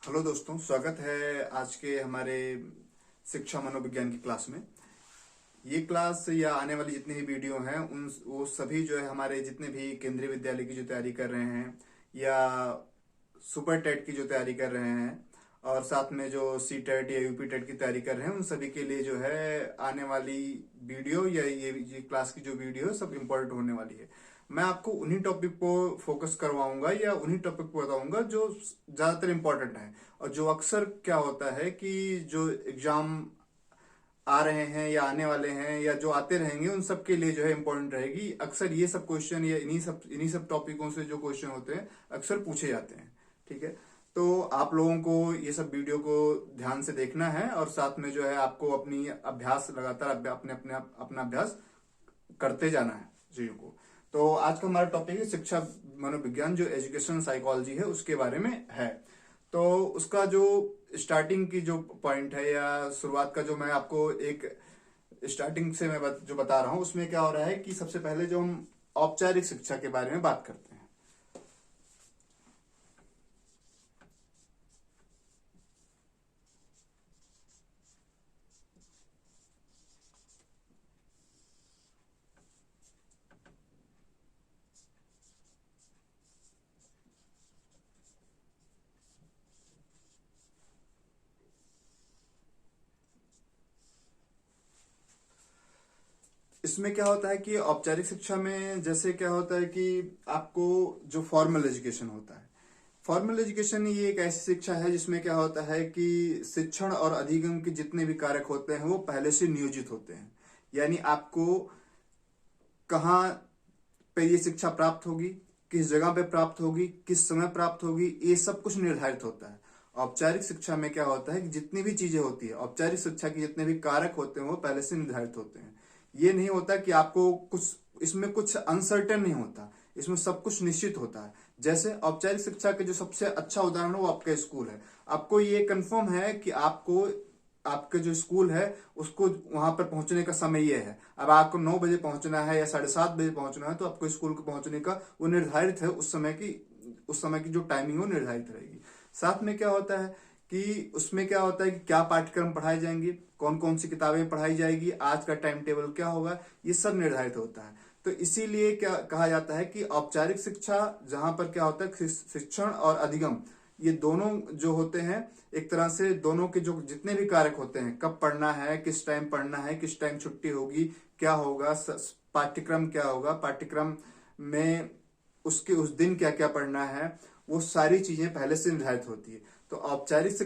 Hello दोस्तों, स्वागत है आज के हमारे शिक्षा मनोविज्ञान की क्लास में। ये क्लास या आने वाली जितनी भी वीडियो हैं उन वो सभी जो है हमारे जितने भी केंद्रीय विद्यालय की जो तैयारी कर रहे हैं या सुपर टेट की जो तैयारी कर रहे हैं और साथ में जो सी टेट या यूपी टेट की तैयारी कर रहे हैं उन सभी के लिए जो है आने वाली वीडियो या ये क्लास की जो वीडियो है सब इम्पोर्टेंट होने वाली है। मैं आपको उन्हीं टॉपिक को फोकस करवाऊंगा या उन्हीं टॉपिक को बताऊंगा जो ज्यादातर इम्पोर्टेंट है और जो अक्सर क्या होता है कि जो एग्जाम आ रहे हैं या आने वाले हैं या जो आते रहेंगे उन सब के लिए जो है इम्पोर्टेंट रहेगी। अक्सर ये सब क्वेश्चन या इन्हीं सब टॉपिकों से जो क्वेश्चन होते हैं अक्सर पूछे जाते हैं। ठीक है, तो आप लोगों को ये सब वीडियो को ध्यान से देखना है और साथ में जो है आपको अपनी अभ्यास लगातार अपना अभ्यास करते जाना है चीजों को। तो आज का हमारा टॉपिक है शिक्षा मनोविज्ञान, जो एजुकेशन साइकोलॉजी है उसके बारे में है। तो उसका जो स्टार्टिंग की जो पॉइंट है या शुरुआत का जो मैं आपको एक स्टार्टिंग से मैं जो बता रहा हूं उसमें क्या हो रहा है कि सबसे पहले जो हम औपचारिक शिक्षा के बारे में बात करते हैं। इसमें क्या होता है कि औपचारिक शिक्षा में जैसे क्या होता है कि आपको जो फॉर्मल एजुकेशन होता है, फॉर्मल एजुकेशन ये एक ऐसी शिक्षा है जिसमें क्या होता है कि शिक्षण और अधिगम के जितने भी कारक होते हैं वो पहले से नियोजित होते हैं। यानी आपको कहाँ पे ये शिक्षा प्राप्त होगी, किस जगह पे प्राप्त होगी, किस समय प्राप्त होगी, ये सब कुछ निर्धारित होता है। औपचारिक शिक्षा में क्या होता है कि जितनी भी चीजें होती है औपचारिक शिक्षा के जितने भी कारक होते हैं वो पहले से निर्धारित होते हैं। ये नहीं होता कि आपको कुछ इसमें कुछ अनसर्टेन नहीं होता, इसमें सब कुछ निश्चित होता है। जैसे औपचारिक शिक्षा के जो सबसे अच्छा उदाहरण है वो आपका स्कूल है। आपको ये कंफर्म है कि आपको आपका जो स्कूल है उसको वहां पर पहुंचने का समय ये है। अब आपको 9 बजे पहुंचना है या 7:30 बजे पहुंचना है तो आपको स्कूल को पहुंचने का वो निर्धारित है, उस समय की जो टाइमिंग वो निर्धारित रहेगी। साथ में क्या होता है कि उसमें क्या होता है कि क्या पाठ्यक्रम पढ़ाए जाएंगे, कौन कौन सी किताबें पढ़ाई जाएगी, आज का टाइम टेबल क्या होगा, ये सब निर्धारित होता है। तो इसीलिए क्या कहा जाता है कि औपचारिक शिक्षा जहां पर क्या होता है शिक्षण और अधिगम ये दोनों जो होते हैं एक तरह से दोनों के जो जितने भी कारक होते हैं, कब पढ़ना है, किस टाइम पढ़ना है, किस टाइम छुट्टी होगी, क्या होगा, पाठ्यक्रम क्या होगा, पाठ्यक्रम में उसके उस दिन क्या क्या पढ़ना है, वो सारी चीजें पहले से निर्धारित होती है। तो औपचारिक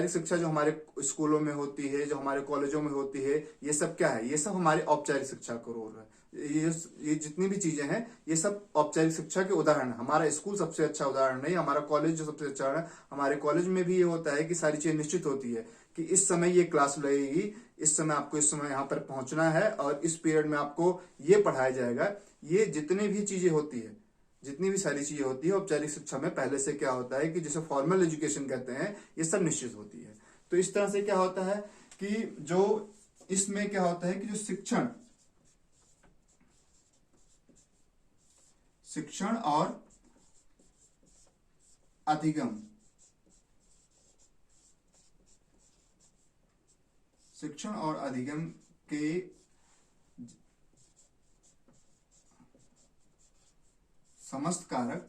शिक्षा जो हमारे स्कूलों में होती है, जो हमारे कॉलेजों में होती है, ये सब क्या है, ये सब हमारे औपचारिक शिक्षा का रोल है। ये जितनी भी चीजें हैं ये सब औपचारिक शिक्षा के उदाहरण है। हमारा स्कूल सबसे अच्छा उदाहरण नहीं, हमारा कॉलेज जो सबसे अच्छा है। हमारे कॉलेज में भी ये होता है कि सारी चीजें निश्चित होती है कि इस समय ये क्लास लगेगी, इस समय आपको इस समय यहाँ पर पहुंचना है और इस पीरियड में आपको ये पढ़ाया जाएगा। ये जितनी भी चीजें होती है, जितनी भी सारी चीजें होती है औपचारिक शिक्षा में पहले से क्या होता है कि जिसे फॉर्मल एजुकेशन कहते हैं ये सब निश्चित होती है। तो इस तरह से क्या होता है कि जो इसमें क्या होता है कि जो शिक्षण शिक्षण और अधिगम शिक्षण और अधिगम के समस्त कारक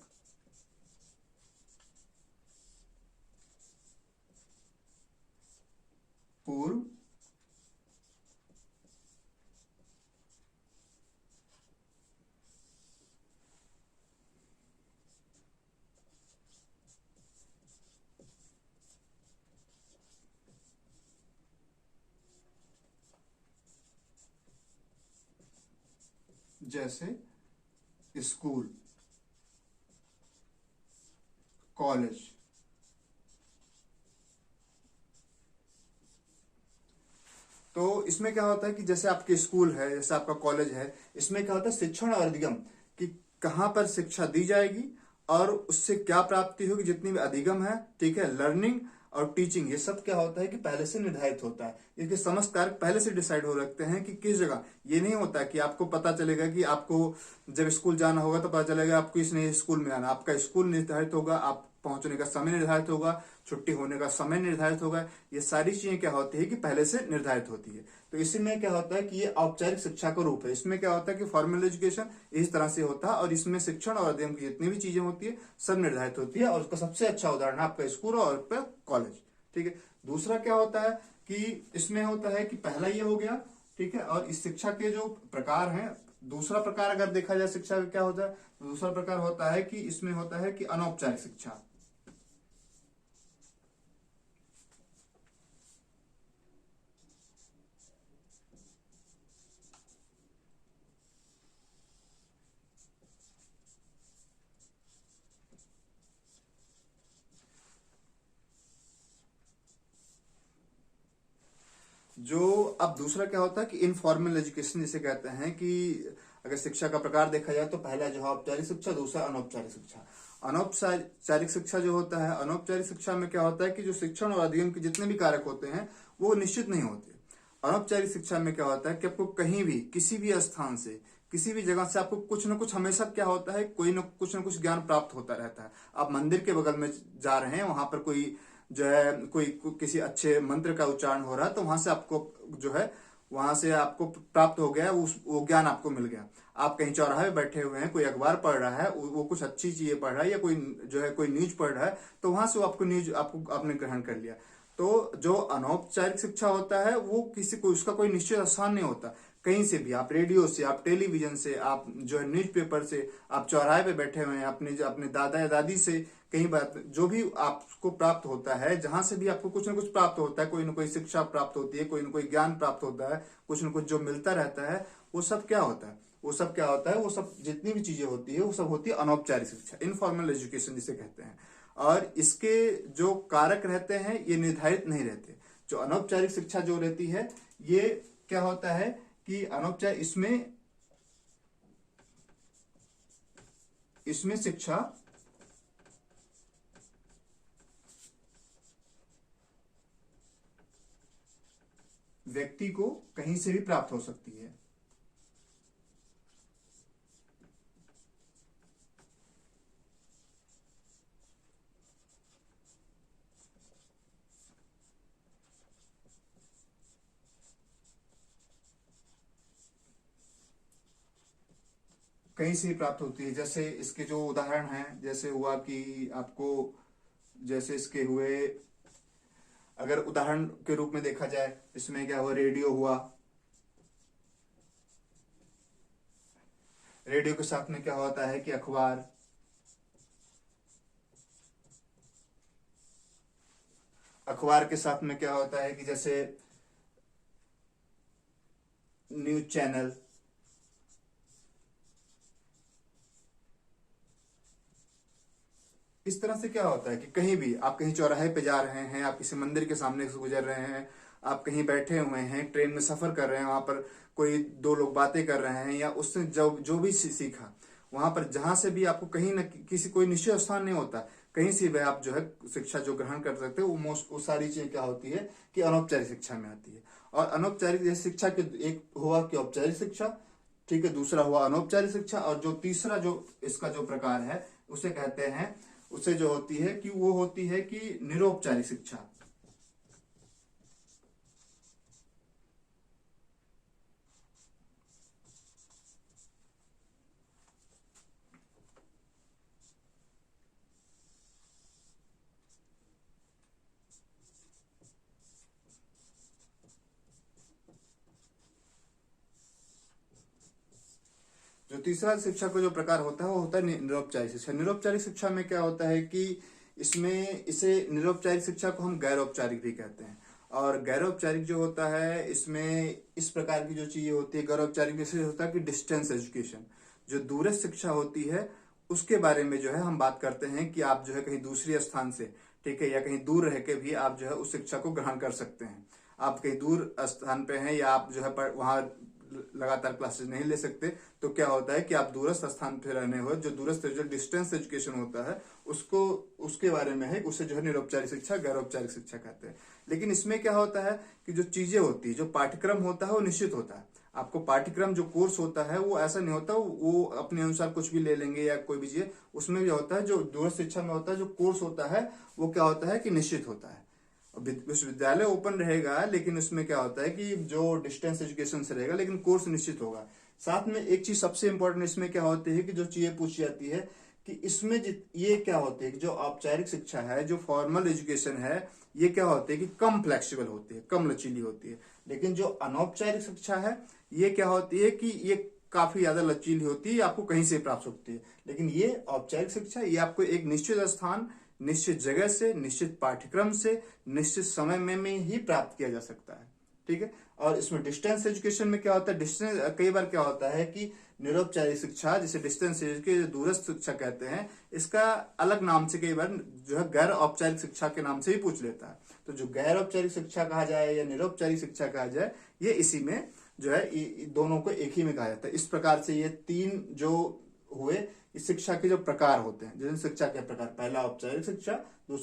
पूर्व जैसे स्कूल, कॉलेज, तो इसमें क्या होता है कि जैसे आपके स्कूल है, जैसे आपका कॉलेज है, इसमें क्या होता है शिक्षण और अधिगम कि कहाँ पर शिक्षा दी जाएगी और उससे क्या प्राप्ति होगी, जितनी भी अधिगम है, ठीक है, लर्निंग और टीचिंग, ये सब क्या होता है कि पहले से निर्धारित होता है। इसके समस्त कारक पहले से डिसाइड हो रखते हैं कि किस जगह। ये नहीं होता कि आपको पता चलेगा कि आपको जब स्कूल जाना होगा तो पता चलेगा आपको इस नए स्कूल में आना, आपका स्कूल निर्धारित होगा, आप पहुंचने का समय निर्धारित होगा, छुट्टी होने का समय निर्धारित होगा। ये सारी चीजें क्या होती है कि पहले से निर्धारित होती है। तो इसी क्या होता है कि ये औपचारिक शिक्षा का रूप है। इसमें क्या होता है कि फॉर्मल एजुकेशन इस तरह से होता है, और इसमें शिक्षण और अध्ययन की जितनी भी चीजें होती है सब निर्धारित होती है, और उसका सबसे अच्छा उदाहरण है आपका स्कूल और आपका कॉलेज। ठीक है। दूसरा क्या होता है कि इसमें होता है कि पहला ये हो गया, ठीक है। और इस शिक्षा के जो प्रकार हैं, दूसरा प्रकार अगर देखा जाए शिक्षा का क्या होता है, तो दूसरा प्रकार होता है कि इसमें होता है कि अनौपचारिक शिक्षा। जो अब दूसरा क्या होता है कि इनफॉर्मल एजुकेशन जिसे कहते हैं, कि अगर शिक्षा का प्रकार देखा जाए तो पहला जो है औपचारिक शिक्षा, दूसरा अनौपचारिक शिक्षा। अनौपचारिक शिक्षा जो होता है, अनौपचारिक शिक्षा में क्या होता है कि जो शिक्षण और अध्ययन के जितने भी कारक होते हैं वो निश्चित नहीं होते। अनौपचारिक शिक्षा में क्या होता है कि आपको कहीं भी किसी भी स्थान से किसी भी जगह से आपको कुछ ना कुछ हमेशा क्या होता है, कोई ना कुछ ज्ञान प्राप्त होता रहता है। आप मंदिर के बगल में जा रहे हैं, वहां पर कोई जो है किसी अच्छे मंत्र का उच्चारण हो रहा है, तो वहां से आपको जो है वहां से आपको प्राप्त हो गया, वो ज्ञान आपको मिल गया। आप कहीं चौराहे में बैठे हुए हैं, कोई अखबार पढ़ रहा है, वो कुछ अच्छी चीजें पढ़ रहा है, या कोई जो है कोई न्यूज पढ़ रहा है, तो वहां से वो आपको न्यूज आपको आपने ग्रहण कर लिया। तो जो अनौपचारिक शिक्षा होता है वो किसी को उसका कोई निश्चित स्थान नहीं होता। कहीं से भी, आप रेडियो से, आप टेलीविजन से, आप जो है न्यूज़पेपर से, आप चौराहे पे बैठे हुए हैं, अपने दादा या दादी से कहीं बात जो भी आपको प्राप्त होता है, जहां से भी आपको कुछ ना कुछ प्राप्त होता है, कोई ना कोई शिक्षा प्राप्त होती है, कोई ना कोई ज्ञान प्राप्त होता है, कुछ ना कुछ जो मिलता रहता है, वो सब क्या होता है, वो सब जितनी भी चीजें होती है वो सब होती है अनौपचारिक शिक्षा, इनफॉर्मल एजुकेशन जिसे कहते हैं। और इसके जो कारक रहते हैं ये निर्धारित नहीं रहते। जो अनौपचारिक शिक्षा जो रहती है, ये क्या होता है कि अनौपचारिक इसमें शिक्षा व्यक्ति को कहीं से भी प्राप्त हो सकती है। कहीं से भी प्राप्त होती है। जैसे इसके जो उदाहरण हैं, जैसे हुआ कि आपको, जैसे इसके हुए, अगर उदाहरण के रूप में देखा जाए, इसमें क्या हुआ, रेडियो हुआ। रेडियो के साथ में क्या होता है कि अखबार, अखबार के साथ में क्या होता है कि जैसे न्यूज चैनल। इस तरह से क्या होता है कि कहीं भी आप कहीं चौराहे पे जा रहे हैं, आप किसी मंदिर के सामने से गुजर रहे हैं, आप कहीं बैठे हुए हैं, ट्रेन में सफर कर रहे हैं, वहां पर कोई दो लोग बातें कर रहे हैं, या उससे जो जो भी सीखा, वहां पर जहां से भी आपको कहीं न किसी कोई निश्चित स्थान नहीं होता, कहीं से भी आप जो है शिक्षा जो ग्रहण कर सकते हो, वो सारी चीजें क्या होती है कि अनौपचारिक शिक्षा में आती है। और अनौपचारिक शिक्षा के एक हुआ कि औपचारिक शिक्षा, ठीक है, दूसरा हुआ अनौपचारिक शिक्षा, और जो तीसरा जो इसका जो प्रकार है उसे कहते हैं, उसे जो होती है कि वो होती है कि निरौपचारिक शिक्षा। जो तीसरा शिक्षा का जो प्रकार होता है वो होता है निरौपचारिक शिक्षा। निरौपचारिक शिक्षा में क्या होता है कि इसमें इसे निरौपचारिक शिक्षा को हम गैर औपचारिक भी कहते हैं। और गैर औपचारिक जो होता है, इसमें इस प्रकार की जो चीजें होती है, गैर औपचारिक में से होता है कि डिस्टेंस एजुकेशन, जो दूरस्थ शिक्षा होती है उसके बारे में जो है हम बात करते हैं कि आप जो है कहीं दूसरी स्थान से, ठीक है, या कहीं दूर रह के भी आप जो है उस शिक्षा को ग्रहण कर सकते हैं। आप कहीं दूर स्थान पे हैं, या आप जो है वहां लगातार क्लासेस नहीं ले सकते, तो क्या होता है कि आप दूरस्थ स्थान पे रहने हो, जो दूरस्थ जो डिस्टेंस एजुकेशन होता है उसको, उसके बारे में है, उसे जो है निरौपचारिक शिक्षा, गैर औपचारिक शिक्षा कहते हैं। लेकिन इसमें क्या होता है कि जो चीजें होती है, जो पाठ्यक्रम होता है वो निश्चित होता है। आपको पाठ्यक्रम जो कोर्स होता है वो ऐसा नहीं होता वो अपने अनुसार कुछ भी ले लेंगे या कोई भी चीज। उसमें भी होता है जो दूरस्थ शिक्षा में होता है, जो कोर्स होता है वो क्या होता है कि निश्चित होता है। विश्वविद्यालय ओपन रहेगा लेकिन उसमें क्या होता है कि जो डिस्टेंस एजुकेशन से रहेगा लेकिन कोर्स निश्चित होगा। साथ में एक चीज सबसे इंपॉर्टेंट इसमें क्या होती है कि जो चीजें पूछी जाती है कि इसमें ये क्या होती है कि जो औपचारिक शिक्षा है, जो फॉर्मल एजुकेशन है, ये क्या होती है कि कम फ्लेक्सिबल होती है, कम लचीली होती है। लेकिन जो अनौपचारिक शिक्षा है ये क्या होती है कि ये काफी ज्यादा लचीली होती है, आपको कहीं से प्राप्त होती है। लेकिन ये औपचारिक शिक्षा ये आपको एक निश्चित स्थान, निश्चित जगह से, निश्चित पाठ्यक्रम से, निश्चित समय में ही प्राप्त किया जा सकता है। ठीक है। और इसमें डिस्टेंस एजुकेशन में क्या होता है, डिस्टेंस कई बार क्या होता है कि निरौपचारिक शिक्षा जिसे डिस्टेंस एजुकेशन दूरस्थ शिक्षा कहते हैं, इसका अलग नाम से कई बार जो है गैर औपचारिक शिक्षा के नाम से ही पूछ लेता है। तो जो गैर औपचारिक शिक्षा कहा जाए या निरौपचारिक शिक्षा कहा जाए, ये इसी में जो है दोनों को एक ही में कहा जाता है। इस प्रकार से ये तीन जो हुए इस शिक्षा के जो प्रकार होते हैं, जैसे शिक्षा के प्रकार, पहला औपचारिक शिक्षा, दूसरा